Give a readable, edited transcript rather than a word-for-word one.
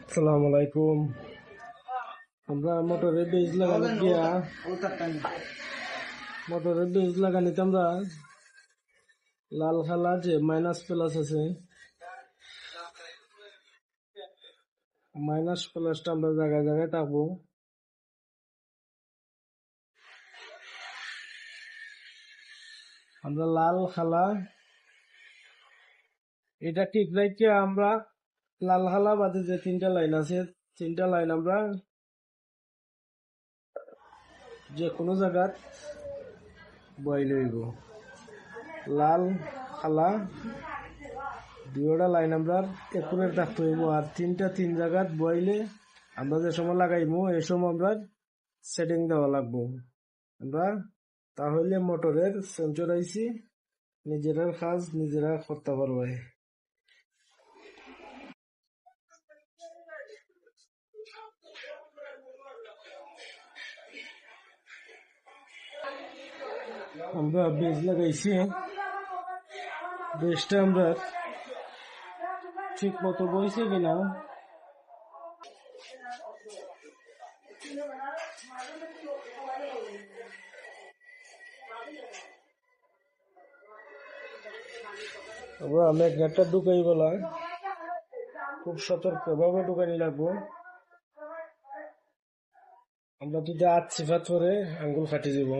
আসসালামু আলাইকুম। আমরা মোটরের বীজ লাগানো গিয়া আমরা লাল খালা যে মাইনাস প্লাস আছে, মাইনাস প্লাসটা আমরা জায়গায় জায়গায় টাকবো। আমরা লাল খালা এটা ঠিক রাখে আমরা লাল খালা বাদে যে তিনটা লাইন আছে, তিনটা লাইন আমরা যে কোনো জায়গাত বই লইব। লাল খালা দুইটা লাইন আমরা একুরের থাকতে হইব, আর তিন জায়গাত বইলে আমরা যে সময় লাগাইবো এই সময় আমরা সেটিং দেওয়া লাগবো। আমরা তাহলে মোটরের সেন্সর আইসি নিজেরা কাজ নিজেরা করতে পারবে। আমরা বীজ লাগাইছি, বীজটা আমরা ঠিক মতো বইছে কিনা আমরা ম্যাগনেটটা ঢুকাই বলা খুব সতর্ক ভাবে ঢুকানি লাগবো। আমরা যদি আচ্ছি ফাত করে আঙ্গুল ফাটি যাব।